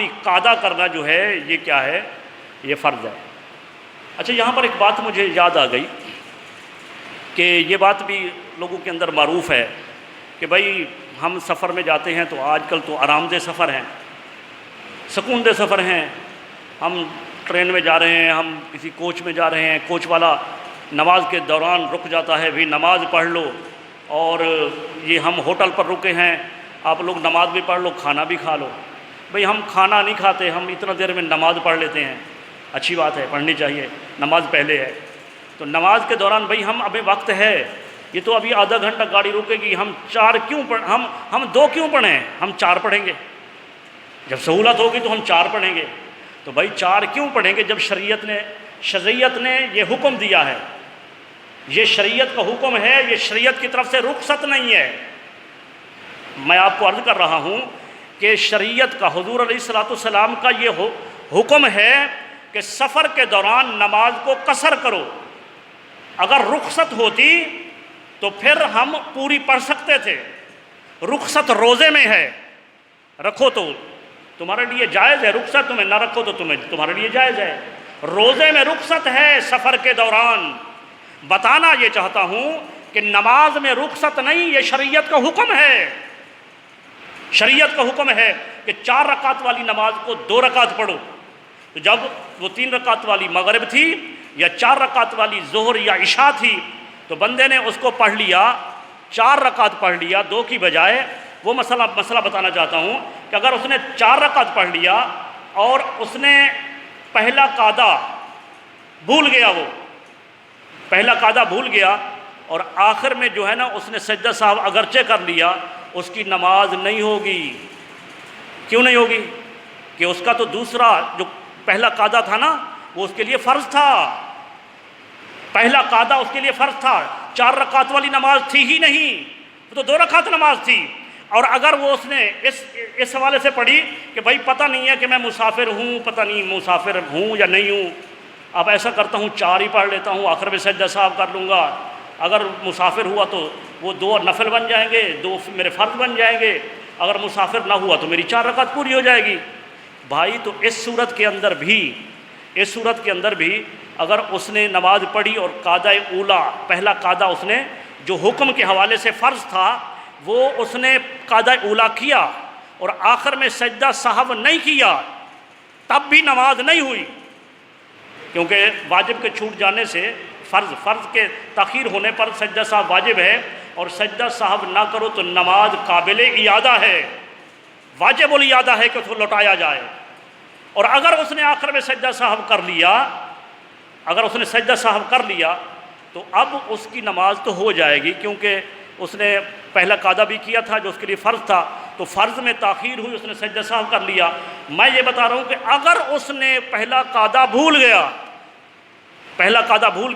آخری قادہ کرنا جو ہے یہ کیا ہے؟ یہ فرض ہے۔ اچھا، یہاں پر ایک بات مجھے یاد آ گئی کہ یہ بات بھی لوگوں کے اندر معروف ہے کہ بھائی ہم سفر میں جاتے ہیں تو آج کل تو آرام دہ سفر ہیں، سکون دہ سفر ہیں، ہم ٹرین میں جا رہے ہیں، ہم کسی کوچ میں جا رہے ہیں، کوچ والا نماز کے دوران رک جاتا ہے، بھی نماز پڑھ لو، اور یہ ہم ہوٹل پر رکے ہیں، آپ لوگ نماز بھی پڑھ لو، کھانا بھی کھا لو۔ بھئی ہم کھانا نہیں کھاتے، ہم اتنا دیر میں نماز پڑھ لیتے ہیں، اچھی بات ہے، پڑھنی چاہیے، نماز پہلے ہے۔ تو نماز کے دوران بھئی ہم ابھی وقت ہے، یہ تو ابھی آدھا گھنٹہ گاڑی رکے گی، ہم ہم 2 کیوں پڑھیں؟ ہم 4 پڑھیں گے، جب سہولت ہوگی تو ہم 4 پڑھیں گے۔ تو بھائی 4 کیوں پڑھیں گے جب شریعت نے یہ حکم دیا ہے؟ یہ شریعت کا حکم ہے، یہ شریعت کی طرف سے رخصت نہیں ہے۔ میں آپ کو عرض کر رہا ہوں کہ شریعت کا، حضور علیہ الصلوۃ والسلام کا یہ حکم ہے کہ سفر کے دوران نماز کو قصر کرو۔ اگر رخصت ہوتی تو پھر ہم پوری پڑھ سکتے تھے۔ رخصت روزے میں ہے، رکھو تو تمہارے لیے جائز ہے، رخصت تمہیں نہ رکھو تو تمہارے لیے جائز ہے۔ روزے میں رخصت ہے سفر کے دوران۔ بتانا یہ چاہتا ہوں کہ نماز میں رخصت نہیں، یہ شریعت کا حکم ہے۔ شریعت کا حکم ہے کہ 4 رکعت والی نماز کو 2 رکعت پڑھو۔ تو جب وہ 3 رکعت والی مغرب تھی یا 4 رکعت والی ظہر یا عشاء تھی تو بندے نے اس کو پڑھ لیا، 4 رکعت پڑھ لیا 2 کی بجائے۔ وہ مسئلہ بتانا چاہتا ہوں کہ اگر اس نے 4 رکعت پڑھ لیا اور اس نے پہلا قاعدہ بھول گیا، وہ پہلا قاعدہ بھول گیا اور آخر میں جو ہے نا اس نے سجدہ صاحب اگرچہ کر لیا، اس کی نماز نہیں ہوگی۔ کیوں نہیں ہوگی؟ کہ اس کا تو دوسرا جو پہلا قاعدہ تھا نا وہ اس کے لیے فرض تھا، پہلا قاعدہ اس کے لیے فرض تھا، 4 رکعت والی نماز تھی ہی نہیں، وہ تو 2 رکعت نماز تھی۔ اور اگر وہ اس نے اس حوالے سے پڑھی کہ بھائی پتہ نہیں ہے کہ میں مسافر ہوں، پتہ نہیں مسافر ہوں یا نہیں ہوں، اب ایسا کرتا ہوں 4 ہی پڑھ لیتا ہوں، آخر میں سجدہ صاحب کر لوں گا، اگر مسافر ہوا تو وہ 2 نفل بن جائیں گے، 2 میرے فرض بن جائیں گے، اگر مسافر نہ ہوا تو میری 4 رکعت پوری ہو جائے گی۔ بھائی تو اس صورت کے اندر بھی اگر اس نے نماز پڑھی اور قاعدہ اولا، پہلا قاعدہ اس نے جو حکم کے حوالے سے فرض تھا وہ اس نے قاعدہ اولا کیا اور آخر میں سجدہ صاحب نہیں کیا، تب بھی نماز نہیں ہوئی، کیونکہ واجب کے چھوٹ جانے سے فرض کے تاخیر ہونے پر سجدہ صاحب واجب ہے، اور سجدہ صاحب نہ کرو تو نماز قابل اعادہ ہے، واجب الاعادہ ہے کہ اس کو لوٹایا جائے۔ اور اگر اس نے آخر میں سجدہ صاحب کر لیا تو اب اس کی نماز تو ہو جائے گی، کیونکہ اس نے پہلا قاعدہ بھی کیا تھا جو اس کے لیے فرض تھا، تو فرض میں تاخیر ہوئی، اس نے سجدہ صاحب کر لیا۔ میں یہ بتا رہا ہوں کہ اگر اس نے پہلا قاعدہ بھول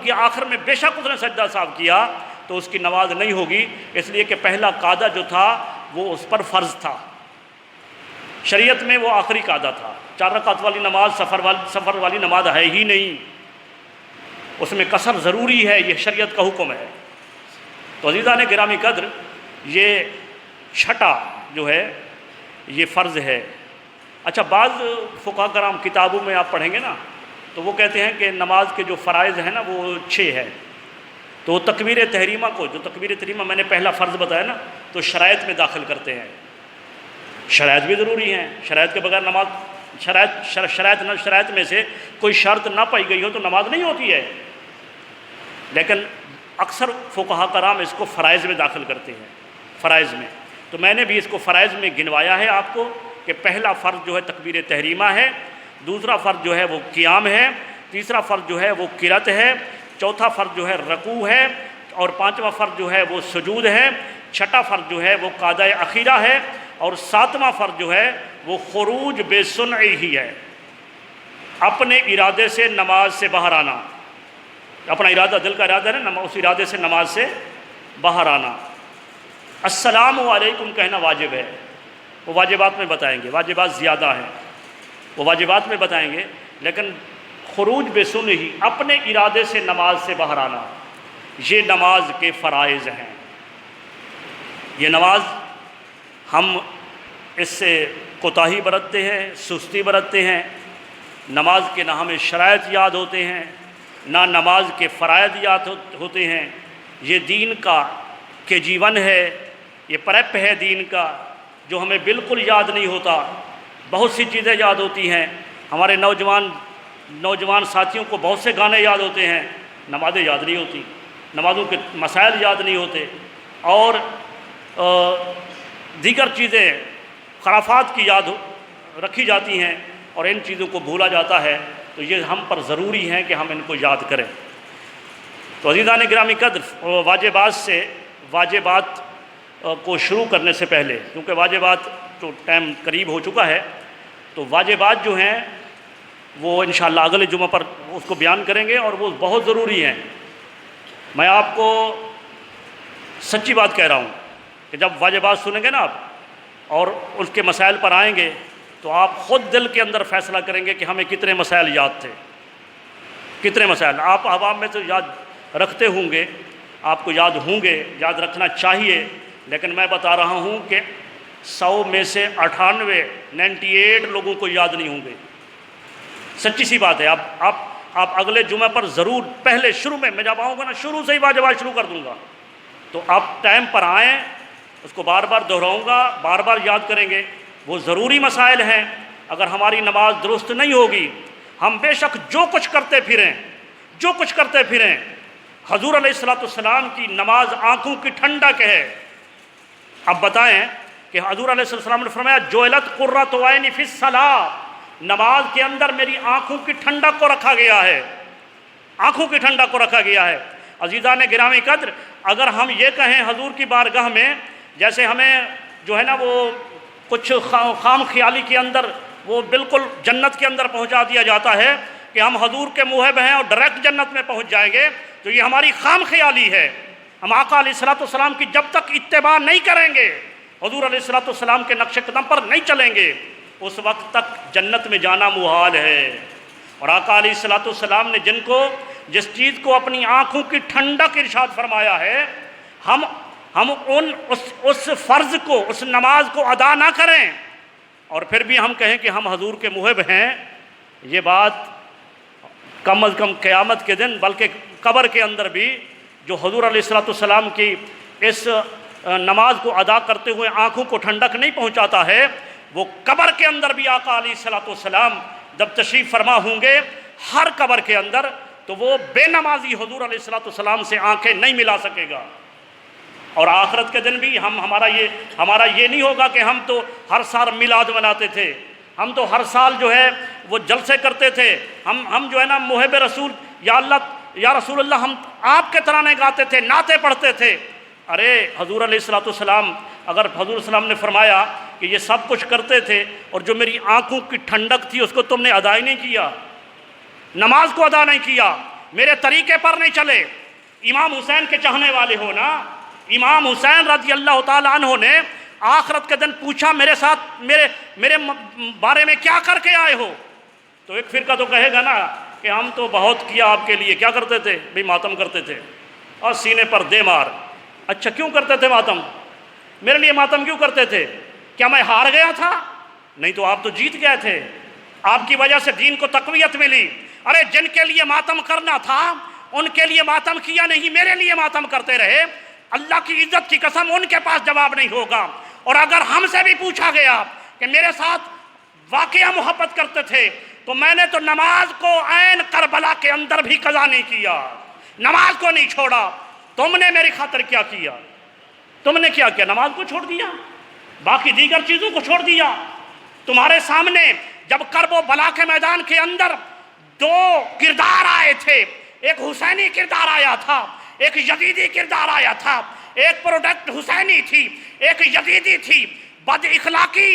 گیا، آخر میں بے شک اس نے سجدہ صاحب کیا، تو اس کی نماز نہیں ہوگی، اس لیے کہ پہلا قاعدہ جو تھا وہ اس پر فرض تھا، شریعت میں وہ آخری قاعدہ تھا۔ 4 رکعت والی نماز سفر والی نماز ہے ہی نہیں، اس میں قصر ضروری ہے، یہ شریعت کا حکم ہے۔ تو عزیزان گرامی قدر، یہ 6 جو ہے یہ فرض ہے۔ اچھا، بعض فقہاء کرام کتابوں میں آپ پڑھیں گے نا تو وہ کہتے ہیں کہ نماز کے جو فرائض ہیں نا وہ 6 ہے، تو تکبیر تحریمہ کو، جو تکبیر تحریمہ میں نے پہلا فرض بتایا نا، تو شرائط میں داخل کرتے ہیں۔ شرائط بھی ضروری ہیں، شرائط کے بغیر نماز، شرائط میں سے کوئی شرط نہ پائی گئی ہو تو نماز نہیں ہوتی ہے، لیکن اکثر فقہاء کرام اس کو فرائض میں داخل کرتے ہیں، فرائض میں۔ تو میں نے بھی اس کو فرائض میں گنوایا ہے آپ کو کہ پہلا فرض جو ہے تکبیر تحریمہ ہے، دوسرا فرض جو ہے وہ قیام ہے، تیسرا فرض جو ہے وہ قرات ہے، چوتھا فرض جو ہے رکوع ہے، اور 5واں فرض جو ہے وہ سجود ہے، 6واں فرض جو ہے وہ قاعدہ اخیرہ ہے، اور 7واں فرض جو ہے وہ خروج بے سنعی ہی ہے، اپنے ارادے سے نماز سے باہر آنا، اپنا ارادہ، دل کا ارادہ ہے نا، اس ارادے سے نماز سے باہر آنا۔ السلام علیکم کہنا واجب ہے، وہ واجبات میں بتائیں گے، واجبات زیادہ ہیں، وہ واجبات میں بتائیں گے، لیکن خروج بے سنعی، اپنے ارادے سے نماز سے باہر آنا، یہ نماز کے فرائض ہیں۔ یہ نماز ہم اس سے کوتاہی برتتے ہیں، سستی برتتے ہیں، نماز کے نہ ہمیں شرائط یاد ہوتے ہیں، نہ نماز کے فرائض یاد ہوتے ہیں۔ یہ دین کا کہ جیون ہے، یہ پرپ ہے دین کا جو ہمیں بالکل یاد نہیں ہوتا۔ بہت سی چیزیں یاد ہوتی ہیں، ہمارے نوجوان ساتھیوں کو بہت سے گانے یاد ہوتے ہیں، نمازیں یاد نہیں ہوتی، نمازوں کے مسائل یاد نہیں ہوتے، اور دیگر چیزیں خرافات کی یاد رکھی جاتی ہیں اور ان چیزوں کو بھولا جاتا ہے۔ تو یہ ہم پر ضروری ہے کہ ہم ان کو یاد کریں۔ تو عزیزان گرامی قدر، واجبات کو شروع کرنے سے پہلے، کیونکہ واجبات تو ٹائم قریب ہو چکا ہے، تو واجبات جو ہیں وہ انشاءاللہ اگلے جمعہ پر اس کو بیان کریں گے، اور وہ بہت ضروری ہیں۔ میں آپ کو سچی بات کہہ رہا ہوں کہ جب واجبات سنیں گے نا آپ اور اس کے مسائل پر آئیں گے تو آپ خود دل کے اندر فیصلہ کریں گے کہ ہمیں کتنے مسائل یاد تھے، کتنے مسائل آپ عوام میں تو یاد رکھتے ہوں گے، آپ کو یاد ہوں گے، یاد رکھنا چاہیے، لیکن میں بتا رہا ہوں کہ 100 میں سے 98 لوگوں کو یاد نہیں ہوں گے۔ سچی سی بات ہے۔ آپ اگلے جمعہ پر ضرور، پہلے شروع میں جب آؤں گا نا، شروع سے ہی واجبات شروع کر دوں گا، تو آپ ٹائم پر آئیں، اس کو بار بار دہراؤں گا، بار بار یاد کریں گے۔ وہ ضروری مسائل ہیں۔ اگر ہماری نماز درست نہیں ہوگی، ہم بے شک جو کچھ کرتے پھریں، حضور علیہ السلام کی نماز آنکھوں کی ٹھنڈک ہے۔ اب بتائیں کہ حضور علیہ السلام نے فرمایا جعلت قرۃ عینی فی الصلاۃ، نماز کے اندر میری آنکھوں کی ٹھنڈک کو رکھا گیا ہے، آنکھوں کی ٹھنڈک کو رکھا گیا ہے۔ عزیزان گرامی قدر، اگر ہم یہ کہیں حضور کی بارگاہ میں، جیسے ہمیں جو ہے نا وہ کچھ خام خیالی کے اندر وہ بالکل جنت کے اندر پہنچا دیا جاتا ہے کہ ہم حضور کے محب ہیں اور ڈائریکٹ جنت میں پہنچ جائیں گے، تو یہ ہماری خام خیالی ہے۔ ہم آقا علیہ السلام کی جب تک اتباع نہیں کریں گے، حضور علیہ السلام کے نقش قدم پر نہیں چلیں گے، اس وقت تک جنت میں جانا محال ہے۔ اور آقا علیہ السلام نے جس چیز کو اپنی آنکھوں کی ٹھنڈک ارشاد فرمایا ہے، ہم اس فرض کو، اس نماز کو ادا نہ کریں اور پھر بھی ہم کہیں کہ ہم حضور کے محب ہیں، یہ بات کم از کم قیامت کے دن، بلکہ قبر کے اندر بھی جو حضور علیہ السلام کی اس نماز کو ادا کرتے ہوئے آنکھوں کو ٹھنڈک نہیں پہنچاتا ہے، وہ قبر کے اندر بھی آقا علیہ السلام جب تشریف فرما ہوں گے ہر قبر کے اندر، تو وہ بے نمازی حضور علیہ السلام سے آنکھیں نہیں ملا سکے گا۔ اور آخرت کے دن بھی ہمارا یہ نہیں ہوگا کہ ہم تو ہر سال میلاد مناتے تھے، ہم تو ہر سال جو ہے وہ جلسے کرتے تھے، ہم جو ہے نا محب رسول، یا رسول اللہ، ہم آپ کے ترانے گاتے تھے، نعتیں پڑھتے تھے۔ ارے حضور علیہ السلام، اگر حضور السلام نے فرمایا کہ یہ سب کچھ کرتے تھے اور جو میری آنکھوں کی ٹھنڈک تھی اس کو تم نے ادا ہی نہیں کیا، نماز کو ادا نہیں کیا، میرے طریقے پر نہیں چلے۔ امام حسین کے چاہنے والے ہو نا، امام حسین رضی اللہ تعالیٰ عنہ نے آخرت کے دن پوچھا میرے ساتھ میرے بارے میں کیا کر کے آئے ہو، تو ایک فرقہ تو کہے گا نا کہ ہم تو بہت کیا آپ کے لیے۔ کیا کرتے تھے بھئی؟ ماتم کرتے تھے، اور سینے پر دے مار۔ اچھا کیوں کرتے تھے ماتم؟ میرے لیے ماتم کیوں کرتے تھے؟ کیا میں ہار گیا تھا؟ نہیں تو آپ تو جیت گئے تھے، آپ کی وجہ سے دین کو تقویت ملی۔ ارے جن کے لیے ماتم کرنا تھا ان کے لیے ماتم کیا نہیں، میرے لیے ماتم کرتے رہے۔ اللہ کی عزت کی قسم ان کے پاس جواب نہیں ہوگا۔ اور اگر ہم سے بھی پوچھا گیا کہ میرے ساتھ واقعہ محبت کرتے تھے، تو میں نے تو نماز کو عین کربلا کے اندر بھی قضا نہیں کیا، نماز کو نہیں چھوڑا۔ تم نے میری خاطر کیا کیا؟ تم نے کیا کیا؟ نماز کو چھوڑ دیا، باقی دیگر چیزوں کو چھوڑ دیا۔ تمہارے سامنے جب کرب و بلا کے میدان کے اندر دو کردار آئے تھے، ایک حسینی کردار آیا تھا، ایک یزیدی کردار آیا تھا۔ ایک پروڈکٹ حسینی تھی، ایک یزیدی تھی، بد اخلاقی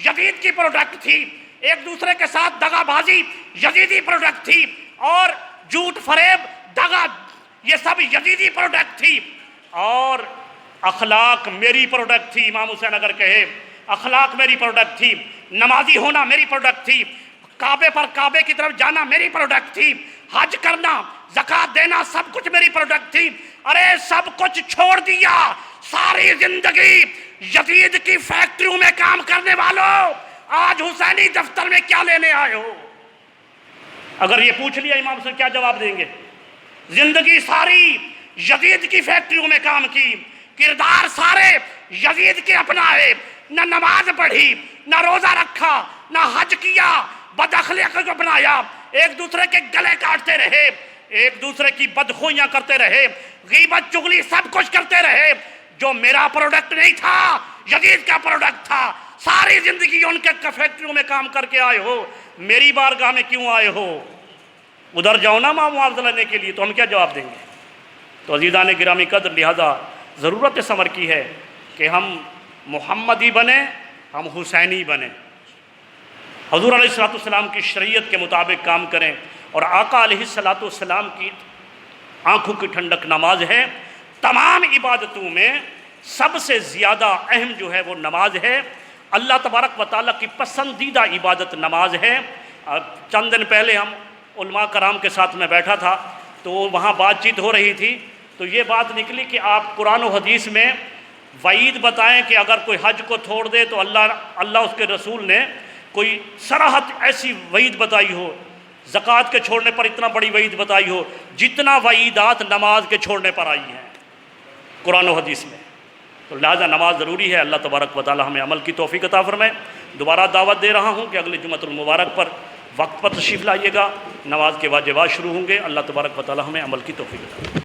یزید کی پروڈکٹ تھی، ایک دوسرے کے ساتھ دغا بازی یزیدی پروڈکٹ تھی، اور جھوٹ فریب دغا یہ سب یزیدی پروڈکٹ تھی، اور اخلاق میری پروڈکٹ تھی۔ امام حسین اگر کہے اخلاق میری پروڈکٹ تھی، نمازی ہونا میری پروڈکٹ تھی، کعبے کی طرف جانا میری پروڈکٹ تھی، حج کرنا، زکوٰۃ دینا، سب کچھ میری پروڈکٹ تھی۔ ارے سب کچھ چھوڑ دیا، ساری زندگی یزید کی فیکٹریوں میں کام کرنے والوں، آج حسینی دفتر میں کیا لینے آئے ہو؟ اگر یہ پوچھ لیا امام سے کیا جواب دیں گے؟ زندگی ساری یزید کی فیکٹریوں میں کام کی، کردار سارے یزید کے اپنائے، نہ نماز پڑھی، نہ روزہ رکھا، نہ حج کیا، بد اخلاقی کو بنایا، ایک دوسرے کے گلے کاٹتے رہے، ایک دوسرے کی بدخوئیاں کرتے رہے، غیبت چغلی سب کچھ کرتے رہے۔ جو میرا پروڈکٹ نہیں تھا، یزید کا پروڈکٹ تھا۔ ساری زندگی ان کے فیکٹریوں میں کام کر کے آئے ہو، میری بارگاہ میں کیوں آئے ہو؟ ادھر جاؤ نا معاوضہ لینے کے لیے، تو ہم کیا جواب دیں گے؟ تو عزیزان گرامی قدر، لہذا ضرورت اس امر کی ہے کہ ہم محمدی بنیں، ہم حسینی بنیں، حضور علیہ السلام کی شریعت کے مطابق کام کریں، اور آقا علیہ السلام کی آنکھوں کی ٹھنڈک نماز ہے۔ تمام عبادتوں میں سب سے زیادہ اہم جو ہے وہ نماز ہے۔ اللہ تبارک و تعالیٰ کی پسندیدہ عبادت نماز ہے۔ چند دن پہلے ہم علماء کرام کے ساتھ میں بیٹھا تھا، تو وہاں بات چیت ہو رہی تھی، تو یہ بات نکلی کہ آپ قرآن و حدیث میں وعید بتائیں کہ اگر کوئی حج کو چھوڑ دے تو اللہ اس کے رسول نے کوئی صراحت ایسی وعید بتائی ہو، زکوٰۃ کے چھوڑنے پر اتنا بڑی وعید بتائی ہو جتنا وعیدات نماز کے چھوڑنے پر آئی ہیں قرآن و حدیث میں۔ تو لہذا نماز ضروری ہے۔ اللہ تبارک و تعالی ہمیں عمل کی توفیق عطا فرمائے۔ دوبارہ دعوت دے رہا ہوں کہ اگلے جمعۃ المبارک پر وقت پر تشریف لائیے گا، نماز کے واجبات شروع ہوں گے۔ اللہ تبارک و تعالی ہمیں عمل کی توفیق عطا فرمائے۔